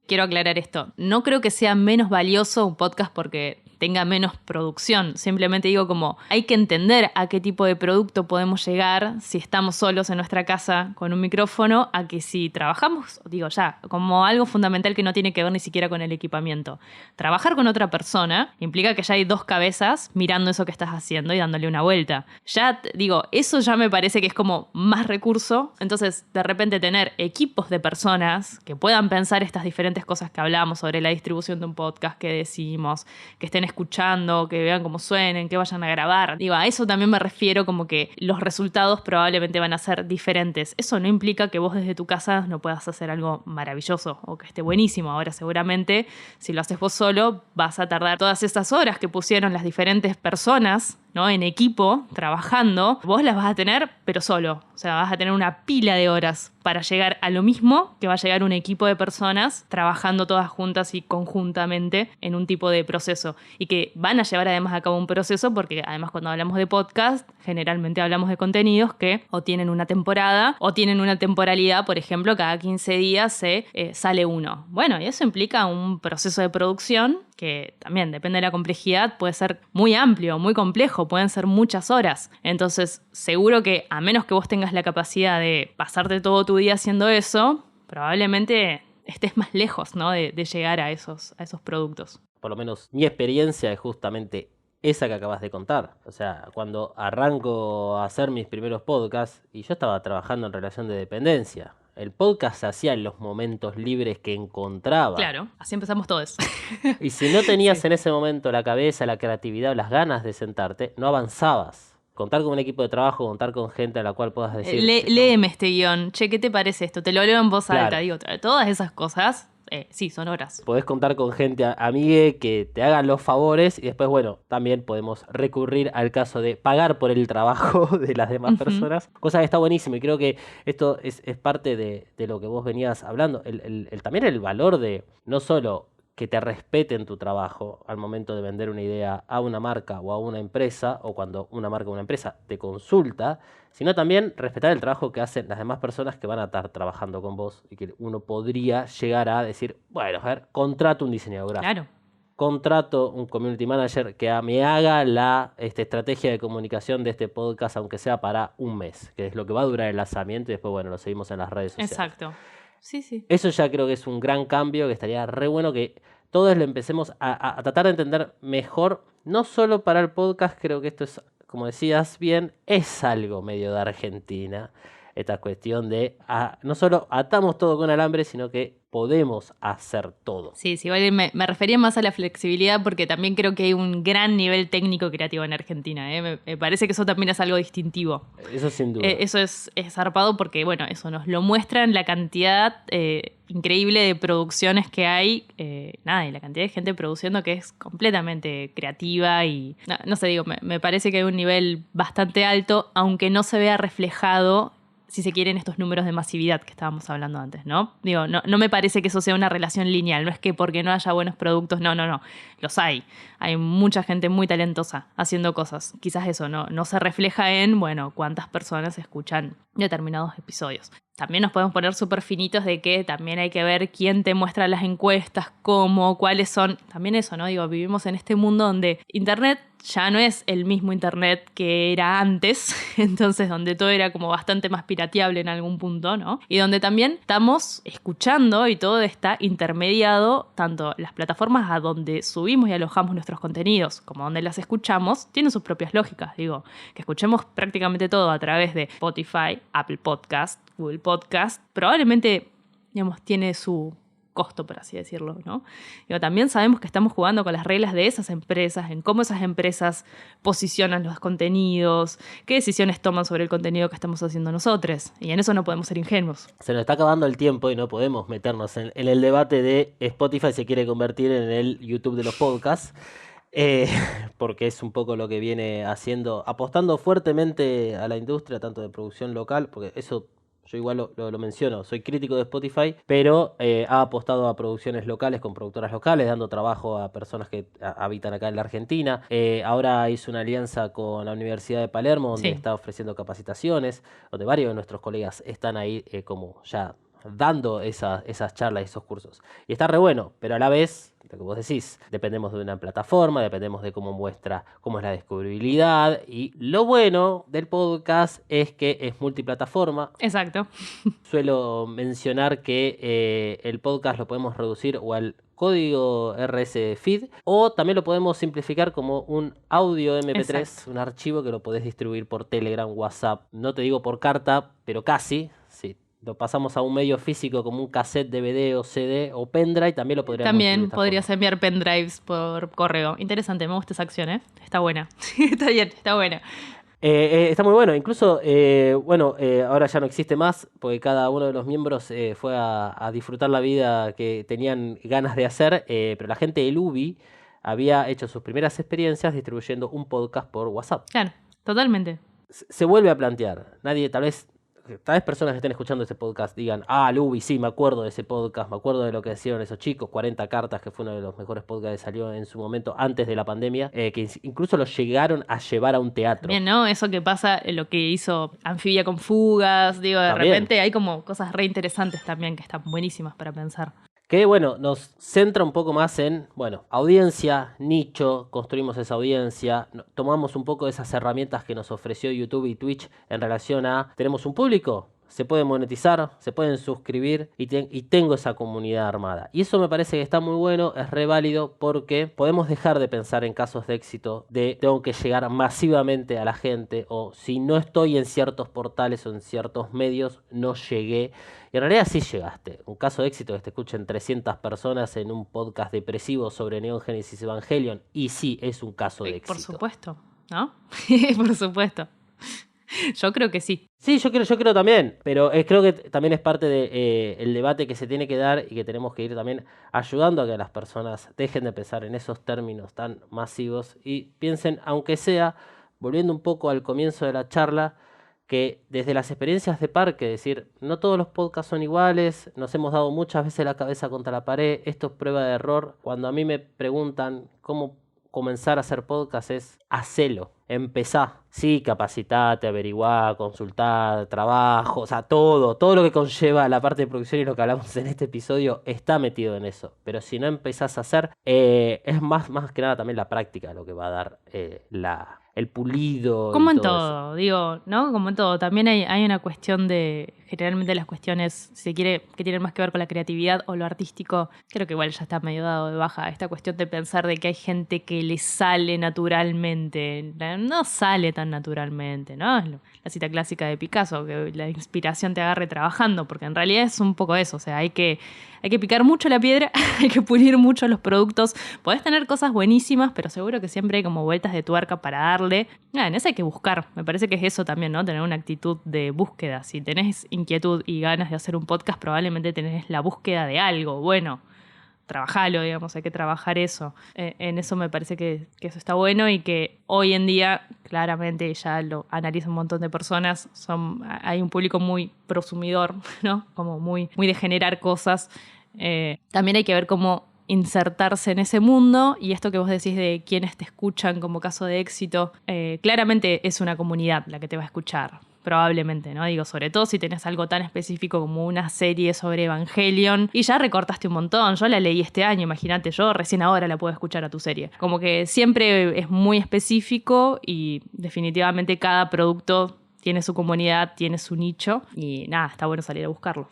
Quiero aclarar esto. No creo que sea menos valioso un podcast porque tenga menos producción. Simplemente digo como hay que entender a qué tipo de producto podemos llegar si estamos solos en nuestra casa con un micrófono, a que si trabajamos, digo ya, como algo fundamental que no tiene que ver ni siquiera con el equipamiento. Trabajar con otra persona implica que ya hay 2 cabezas mirando eso que estás haciendo y dándole una vuelta. Ya, digo, eso ya me parece que es como más recurso. Entonces, de repente tener equipos de personas que puedan pensar estas diferentes cosas que hablamos sobre la distribución de un podcast, que decimos, que estén escuchando, que vean cómo suenen, que vayan a grabar. Digo, a eso también me refiero como que los resultados probablemente van a ser diferentes. Eso no implica que vos desde tu casa no puedas hacer algo maravilloso o que esté buenísimo. Ahora seguramente si lo haces vos solo vas a tardar todas estas horas que pusieron las diferentes personas, ¿no?, en equipo, trabajando, vos las vas a tener, pero solo. O sea, vas a tener una pila de horas para llegar a lo mismo que va a llegar un equipo de personas trabajando todas juntas y conjuntamente en un tipo de proceso. Y que van a llevar además a cabo un proceso porque además cuando hablamos de podcast, generalmente hablamos de contenidos que o tienen una temporada o tienen una temporalidad, por ejemplo, cada 15 días sale uno. Bueno, y eso implica un proceso de producción que también depende de la complejidad, puede ser muy amplio, muy complejo, pueden ser muchas horas. Entonces, seguro que a menos que vos tengas la capacidad de pasarte todo tu día haciendo eso, probablemente estés más lejos, ¿no?, de llegar a esos productos. Por lo menos mi experiencia es justamente esa que acabas de contar. O sea, cuando arranco a hacer mis primeros podcasts, y yo estaba trabajando en relación de dependencia, el podcast se hacía en los momentos libres que encontraba. Claro, así empezamos todos. Y si no tenías Sí. en ese momento la cabeza, la creatividad, las ganas de sentarte, no avanzabas. Contar con un equipo de trabajo, contar con gente a la cual puedas decir... Léeme este guión. Che, ¿qué te parece esto? Te lo leo en voz Claro. alta. Digo, todas esas cosas, sí, son horas. Podés contar con gente amigue que te hagan los favores y después, bueno, también podemos recurrir al caso de pagar por el trabajo de las demás personas. Cosa que está buenísimo y creo que esto es parte de lo que vos venías hablando. También el valor de no solo que te respeten tu trabajo al momento de vender una idea a una marca o a una empresa, o cuando una marca o una empresa te consulta, sino también respetar el trabajo que hacen las demás personas que van a estar trabajando con vos y que uno podría llegar a decir, bueno, a ver, contrato un diseñador gráfico. Claro. Contrato un community manager que me haga la estrategia de comunicación de este podcast, aunque sea para un mes, que es lo que va a durar el lanzamiento y después, bueno, lo seguimos en las redes sociales. Exacto. Sí, sí. Eso ya creo que es un gran cambio, que estaría re bueno que todos lo empecemos a tratar de entender mejor, no solo para el podcast, creo que esto es, como decías bien, es algo medio de Argentina, esta cuestión de no solo atamos todo con alambre, sino que podemos hacer todo. Sí, igual me refería más a la flexibilidad porque también creo que hay un gran nivel técnico creativo en Argentina. Me parece que eso también es algo distintivo. Eso sin duda. Eso es zarpado porque, bueno, eso nos lo muestran la cantidad increíble de producciones que hay, y la cantidad de gente produciendo que es completamente creativa y, no sé, digo, me parece que hay un nivel bastante alto, aunque no se vea reflejado, si se quieren, estos números de masividad que estábamos hablando antes, ¿no? Digo, no me parece que eso sea una relación lineal, no es que porque no haya buenos productos, no, los hay. Hay mucha gente muy talentosa haciendo cosas. Quizás eso no se refleja en, bueno, cuántas personas escuchan determinados episodios. También nos podemos poner súper finitos de que también hay que ver quién te muestra las encuestas, cómo, cuáles son. También eso, ¿no? Digo, vivimos en este mundo donde Internet ya no es el mismo Internet que era antes, entonces donde todo era como bastante más pirateable en algún punto, ¿no? Y donde también estamos escuchando y todo está intermediado, tanto las plataformas a donde subimos y alojamos nuestros contenidos como donde las escuchamos, tienen sus propias lógicas. Digo, que escuchemos prácticamente todo a través de Spotify, Apple Podcast, Google Podcast, probablemente, digamos, tiene su costo, por así decirlo, ¿no? Digo, también sabemos que estamos jugando con las reglas de esas empresas, en cómo esas empresas posicionan los contenidos, qué decisiones toman sobre el contenido que estamos haciendo nosotros, y en eso no podemos ser ingenuos. Se nos está acabando el tiempo y no podemos meternos en el debate de Spotify se quiere convertir en el YouTube de los podcasts. porque es un poco lo que viene haciendo, apostando fuertemente a la industria, tanto de producción local, porque eso yo igual lo menciono, soy crítico de Spotify, pero ha apostado a producciones locales con productoras locales, dando trabajo a personas que habitan acá en la Argentina. Ahora hizo una alianza con la Universidad de Palermo, donde Sí, está ofreciendo capacitaciones, donde varios de nuestros colegas están ahí como ya dando esas charlas y esos cursos. Y está re bueno, pero a la vez, lo que vos decís, dependemos de una plataforma, dependemos de cómo muestra, cómo es la descubribilidad. Y lo bueno del podcast es que es multiplataforma. exacto. Suelo mencionar que el podcast lo podemos reducir o al código RS feed o también lo podemos simplificar como un audio MP3, Exacto. un archivo que lo podés distribuir por Telegram, WhatsApp, no te digo por carta, pero casi, sí. Lo pasamos a un medio físico como un cassette, DVD o CD o pendrive, también lo podríamos distribuir de También esta forma. podrías enviar pendrives por correo. Interesante, me gusta esa acción, ¿eh? Está buena. Está bien, está buena. Está muy bueno, incluso, ahora ya no existe más, porque cada uno de los miembros fue a disfrutar la vida que tenían ganas de hacer, pero la gente del UBI había hecho sus primeras experiencias distribuyendo un podcast por WhatsApp. Claro, totalmente. Se vuelve a plantear, tal vez personas que estén escuchando ese podcast digan, Lubi, sí, me acuerdo de ese podcast, me acuerdo de lo que decían esos chicos, 40 cartas, que fue uno de los mejores podcasts que salió en su momento antes de la pandemia, que incluso los llegaron a llevar a un teatro. También, ¿no? Eso que pasa, lo que hizo Anfibia con fugas, digo, de También. repente hay como cosas re interesantes también que están buenísimas para pensar. Que bueno, nos centra un poco más en, audiencia, nicho, construimos esa audiencia, tomamos un poco de esas herramientas que nos ofreció YouTube y Twitch en relación a, tenemos un público, se puede monetizar, se pueden suscribir y tengo esa comunidad armada. Y eso me parece que está muy bueno, es re válido porque podemos dejar de pensar en casos de éxito de tengo que llegar masivamente a la gente o si no estoy en ciertos portales o en ciertos medios, no llegué. Y en realidad sí llegaste. Un caso de éxito es que te escuchen 300 personas en un podcast depresivo sobre Neon Genesis Evangelion. Y sí, es un caso de éxito. Por supuesto, ¿no? Por supuesto. Yo creo que sí. Sí, yo creo también, pero creo que también es parte del debate que se tiene que dar y que tenemos que ir también ayudando a que las personas dejen de pensar en esos términos tan masivos y piensen, aunque sea, volviendo un poco al comienzo de la charla, que desde las experiencias de parque, es decir, no todos los podcasts son iguales, nos hemos dado muchas veces la cabeza contra la pared, esto es prueba de error. Cuando a mí me preguntan cómo comenzar a hacer podcast es hacelo, empezá. Sí, capacitate, averiguá, consultá, trabajo, o sea, todo lo que conlleva la parte de producción y lo que hablamos en este episodio está metido en eso. Pero si no empezás a hacer, es más que nada también la práctica lo que va a dar el pulido Como y en todo eso. todo, digo, ¿no? Como en todo. También hay una cuestión de, generalmente las cuestiones, si se quiere, que tienen más que ver con la creatividad o lo artístico, creo que igual ya está medio dado de baja. Esta cuestión de pensar de que hay gente que le sale naturalmente. No sale tan naturalmente, ¿no? Es la cita clásica de Picasso, que la inspiración te agarre trabajando, porque en realidad es un poco eso. O sea, hay que picar mucho la piedra, hay que pulir mucho los productos. Podés tener cosas buenísimas, pero seguro que siempre hay como vueltas de tuerca para darle. En eso hay que buscar. Me parece que es eso también, ¿no? Tener una actitud de búsqueda. Si tenés inquietud y ganas de hacer un podcast, probablemente tenés la búsqueda de algo. Bueno, trabajalo, digamos, hay que trabajar eso. En eso me parece que eso está bueno y que hoy en día, claramente, ya lo analiza un montón de personas, hay un público muy prosumidor, ¿no? Como muy de generar cosas. También hay que ver cómo insertarse en ese mundo y esto que vos decís de quienes te escuchan como caso de éxito, claramente es una comunidad la que te va a escuchar. Probablemente, ¿no? Digo, sobre todo si tenés algo tan específico como una serie sobre Evangelion y ya recortaste un montón. Yo la leí este año, imagínate, yo recién ahora la puedo escuchar a tu serie. Como que siempre es muy específico y definitivamente cada producto tiene su comunidad, tiene su nicho y nada, está bueno salir a buscarlo.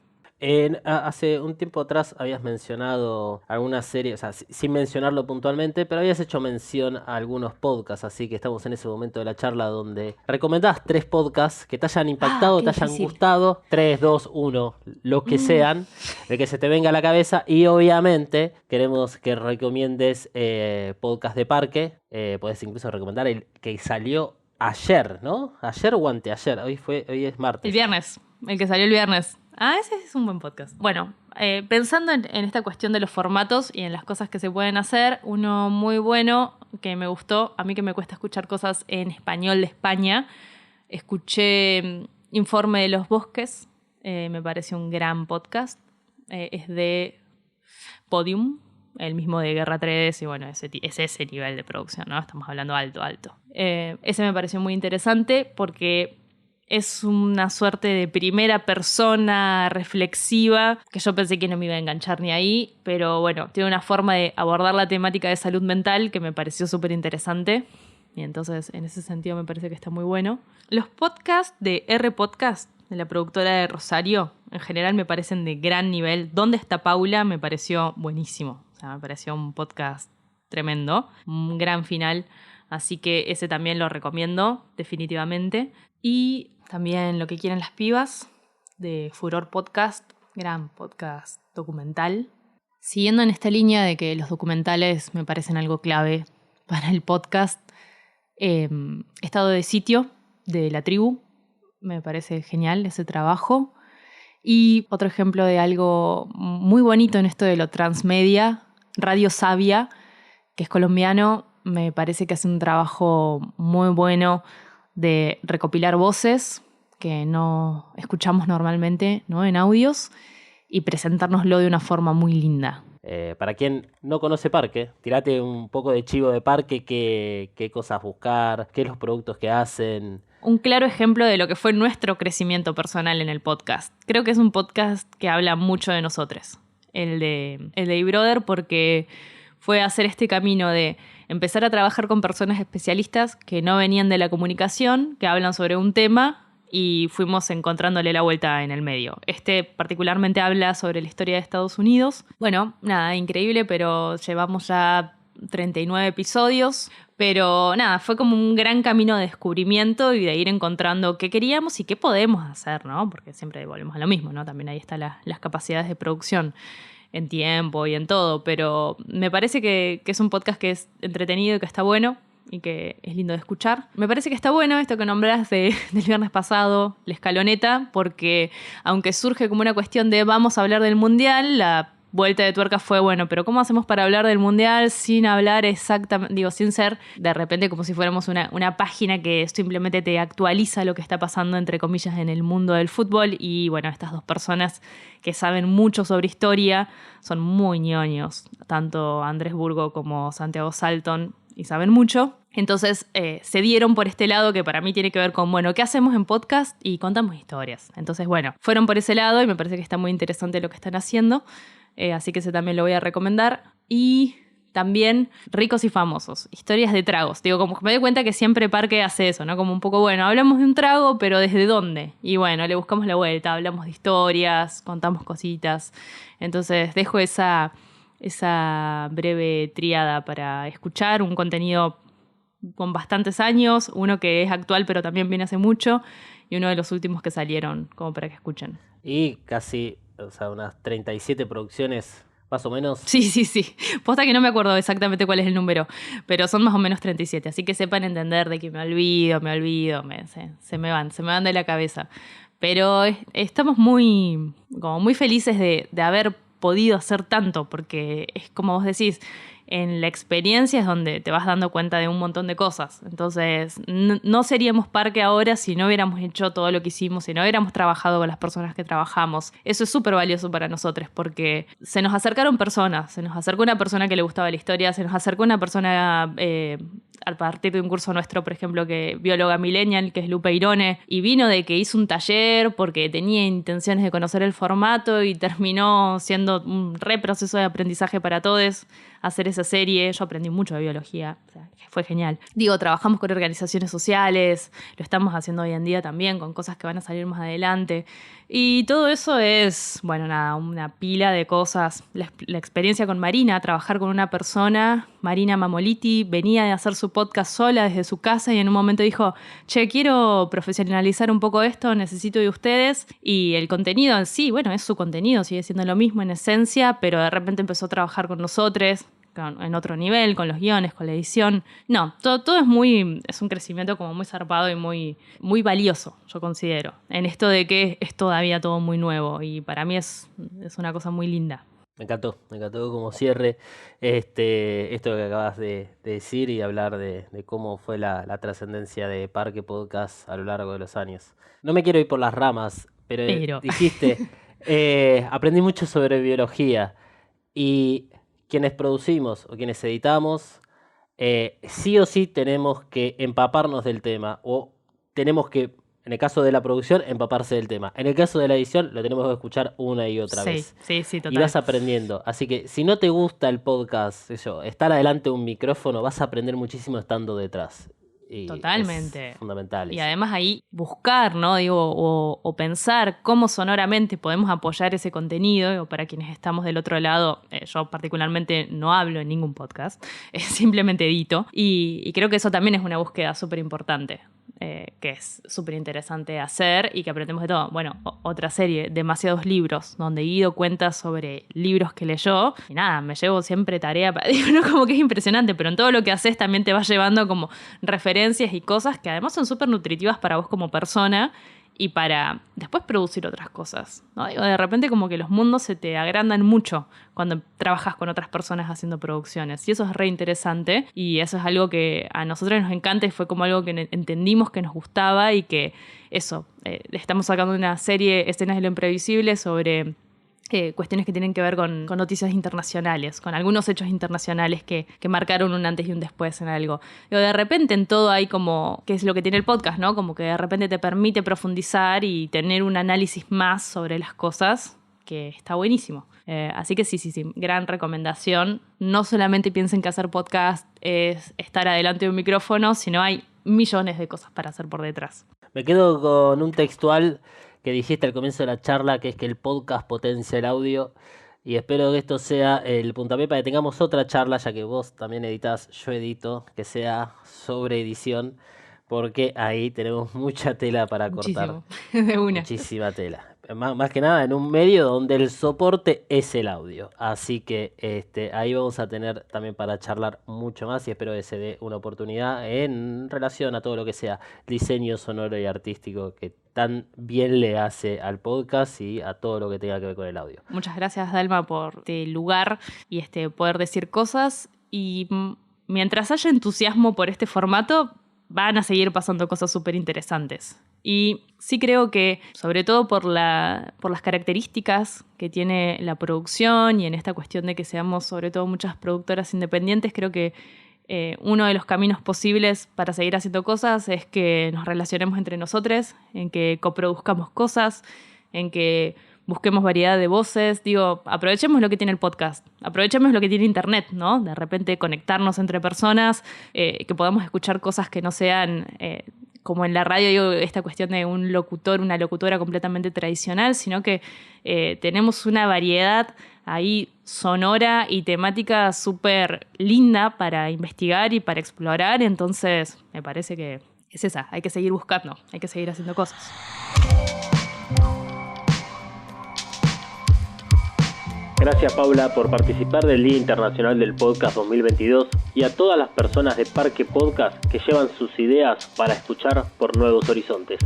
Hace un tiempo atrás habías mencionado alguna serie, o sea, sin mencionarlo puntualmente, pero habías hecho mención a algunos podcasts, así que estamos en ese momento de la charla donde recomendás 3 podcasts que te hayan impactado, qué te hayan difícil. gustado, 3, 2, 1, lo que sean, de que se te venga a la cabeza y obviamente queremos que recomiendes podcast de parque, podés incluso recomendar el que salió ayer, ¿no? Ayer o anteayer, hoy es martes. El viernes, el que salió el viernes. Ese es un buen podcast. Bueno, pensando en esta cuestión de los formatos y en las cosas que se pueden hacer, uno muy bueno que me gustó, a mí que me cuesta escuchar cosas en español de España, escuché Informe de los Bosques, me pareció un gran podcast. Es de Podium, el mismo de Guerra 3, y bueno, es ese nivel de producción, ¿no? Estamos hablando alto. Ese me pareció muy interesante porque es una suerte de primera persona reflexiva que yo pensé que no me iba a enganchar ni ahí, pero bueno, tiene una forma de abordar la temática de salud mental que me pareció súper interesante. Y entonces, en ese sentido, me parece que está muy bueno. Los podcasts de R Podcast, de la productora de Rosario, en general me parecen de gran nivel. ¿Dónde está Paula? Me pareció buenísimo. O sea, me pareció un podcast tremendo. Un gran final. Así que ese también lo recomiendo, definitivamente. Y también Lo que quieren las pibas, de Furor Podcast. Gran podcast documental. Siguiendo en esta línea de que los documentales me parecen algo clave para el podcast, Estado de sitio, de La Tribu. Me parece genial ese trabajo. Y otro ejemplo de algo muy bonito en esto de lo transmedia, Radio Sabia, que es colombiano, me parece que hace un trabajo muy bueno de recopilar voces que no escuchamos normalmente, ¿no?, en audios, y presentárnoslo de una forma muy linda. Para quien no conoce Parque, tirate un poco de chivo de Parque, qué cosas buscar, qué los productos que hacen. Un claro ejemplo de lo que fue nuestro crecimiento personal en el podcast. Creo que es un podcast que habla mucho de nosotros, el de eBrother, porque fue hacer este camino de empezar a trabajar con personas especialistas que no venían de la comunicación, que hablan sobre un tema, y fuimos encontrándole la vuelta en el medio. Este particularmente habla sobre la historia de Estados Unidos. Bueno, nada, increíble, pero llevamos ya 39 episodios. Pero nada, fue como un gran camino de descubrimiento y de ir encontrando qué queríamos y qué podemos hacer, ¿no? Porque siempre volvemos a lo mismo, ¿no? También ahí están las capacidades de producción en tiempo y en todo. Pero me parece que es un podcast que es entretenido y que está bueno y que es lindo de escuchar. Me parece que está bueno esto que nombrás del viernes pasado, la escaloneta, porque aunque surge como una cuestión de vamos a hablar del Mundial, la vuelta de tuerca fue, bueno, pero ¿cómo hacemos para hablar del Mundial sin hablar exactamente, sin ser de repente como si fuéramos una página que simplemente te actualiza lo que está pasando, entre comillas, en el mundo del fútbol? Y bueno, estas dos personas que saben mucho sobre historia, son muy ñoños, tanto Andrés Burgo como Santiago Salton, y saben mucho. Entonces se dieron por este lado que para mí tiene que ver con, bueno, ¿qué hacemos en podcast? Y contamos historias. Entonces, bueno, fueron por ese lado y me parece que está muy interesante lo que están haciendo. Así que ese también lo voy a recomendar. Y también Ricos y Famosos, historias de tragos. Digo, como que me doy cuenta que siempre Parque hace eso, ¿no? Como un poco, bueno, hablamos de un trago, pero ¿desde dónde? Y bueno, le buscamos la vuelta, hablamos de historias, contamos cositas. Entonces dejo esa breve tríada para escuchar, un contenido con bastantes años, uno que es actual pero también viene hace mucho, y uno de los últimos que salieron, como para que escuchen. Y casi, o sea, unas 37 producciones, más o menos. Sí. Posta que no me acuerdo exactamente cuál es el número, pero son más o menos 37, así que sepan entender de que me olvido, se me van de la cabeza. Pero estamos muy felices de haber podido hacer tanto, porque es como vos decís, en la experiencia es donde te vas dando cuenta de un montón de cosas. Entonces, no seríamos Parque ahora si no hubiéramos hecho todo lo que hicimos, si no hubiéramos trabajado con las personas que trabajamos. Eso es súper valioso para nosotros, porque se nos acercaron personas, se nos acercó una persona que le gustaba la historia, se nos acercó una persona a partir de un curso nuestro, por ejemplo, que bióloga millennial, que es Lupe Irone, y vino de que hizo un taller porque tenía intenciones de conocer el formato y terminó siendo un proceso de aprendizaje para todos hacer esa serie. Yo aprendí mucho de biología, o sea, fue genial. Digo, trabajamos con organizaciones sociales, lo estamos haciendo hoy en día también con cosas que van a salir más adelante. Y todo eso es, bueno, nada, una pila de cosas. La experiencia con Marina, trabajar con una persona, Marina Mamoliti, venía de hacer su podcast sola desde su casa y en un momento dijo, che, quiero profesionalizar un poco esto, necesito de ustedes. Y el contenido en sí, bueno, es su contenido, sigue siendo lo mismo en esencia, pero de repente empezó a trabajar con nosotros en otro nivel, con los guiones, con la edición. No, todo es un crecimiento como muy zarpado y muy valioso, yo considero, en esto de que es todavía todo muy nuevo y para mí es una cosa muy linda. Me encantó como cierre esto que acabas de decir y hablar de cómo fue la trascendencia de Parque Podcast a lo largo de los años. No me quiero ir por las ramas, pero dijiste, aprendí mucho sobre biología y quienes producimos o quienes editamos, sí o sí tenemos que empaparnos del tema o tenemos que, en el caso de la producción, empaparse del tema. En el caso de la edición, lo tenemos que escuchar una y otra vez. Sí, total. Y vas aprendiendo. Así que si no te gusta el podcast, estar adelante de un micrófono, vas a aprender muchísimo estando detrás. Y totalmente. Es fundamental. Y además ahí buscar, ¿no? O pensar cómo sonoramente podemos apoyar ese contenido. O para quienes estamos del otro lado, yo particularmente no hablo en ningún podcast, simplemente edito. Y creo que eso también es una búsqueda súper importante. Que es súper interesante hacer y que aprendemos de todo. Bueno, otra serie, Demasiados Libros, donde Guido cuenta sobre libros que leyó. Y nada, me llevo siempre tarea para... Digo, como que es impresionante, pero en todo lo que haces también te vas llevando como referencias y cosas que además son súper nutritivas para vos como persona y para después producir otras cosas, ¿no? Digo, de repente como que los mundos se te agrandan mucho cuando trabajas con otras personas haciendo producciones y eso es re interesante y eso es algo que a nosotros nos encanta y fue como algo que entendimos que nos gustaba y que eso, estamos sacando una serie Escenas de lo Imprevisible sobre cuestiones que tienen que ver con noticias internacionales, con algunos hechos internacionales que marcaron un antes y un después en algo. Pero de repente en todo hay como, que es lo que tiene el podcast, ¿no? Como que de repente te permite profundizar y tener un análisis más sobre las cosas, que está buenísimo. Así que sí, gran recomendación. No solamente piensen que hacer podcast es estar adelante de un micrófono, sino hay millones de cosas para hacer por detrás. Me quedo con un textual que dijiste al comienzo de la charla, que es que el podcast potencia el audio, y espero que esto sea el puntapié para que tengamos otra charla, ya que vos también editás, yo edito, que sea sobre edición, porque ahí tenemos mucha tela para cortar. De una. Muchísima tela. Más que nada en un medio donde el soporte es el audio. Así que ahí vamos a tener también para charlar mucho más y espero que se dé una oportunidad en relación a todo lo que sea diseño sonoro y artístico que tan bien le hace al podcast y a todo lo que tenga que ver con el audio. Muchas gracias, Dalma, por este lugar y poder decir cosas. Y mientras haya entusiasmo por este formato, van a seguir pasando cosas súper interesantes. Y sí creo que, sobre todo por las características que tiene la producción y en esta cuestión de que seamos sobre todo muchas productoras independientes, creo que uno de los caminos posibles para seguir haciendo cosas es que nos relacionemos entre nosotros, en que coproduzcamos cosas, en que busquemos variedad de voces. Digo, aprovechemos lo que tiene el podcast, aprovechemos lo que tiene internet, ¿no? De repente conectarnos entre personas, que podamos escuchar cosas que no sean como en la radio, digo, esta cuestión de un locutor, una locutora completamente tradicional, sino que tenemos una variedad ahí sonora y temática súper linda para investigar y para explorar. Entonces, me parece que es esa, hay que seguir buscando, hay que seguir haciendo cosas. Gracias, Paula, por participar del Día Internacional del Podcast 2022 y a todas las personas de Parque Podcast que llevan sus ideas para escuchar por nuevos horizontes.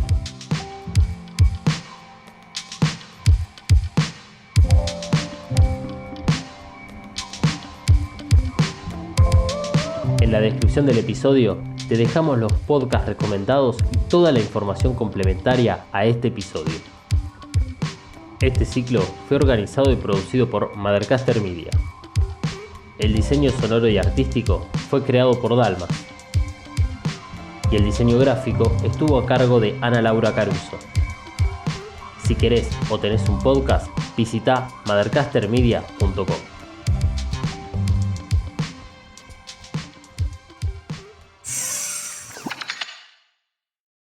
En la descripción del episodio te dejamos los podcasts recomendados y toda la información complementaria a este episodio. Este ciclo fue organizado y producido por Mothercaster Media. El diseño sonoro y artístico fue creado por Dalma. Y el diseño gráfico estuvo a cargo de Ana Laura Caruso. Si querés o tenés un podcast, visita mothercastermedia.com.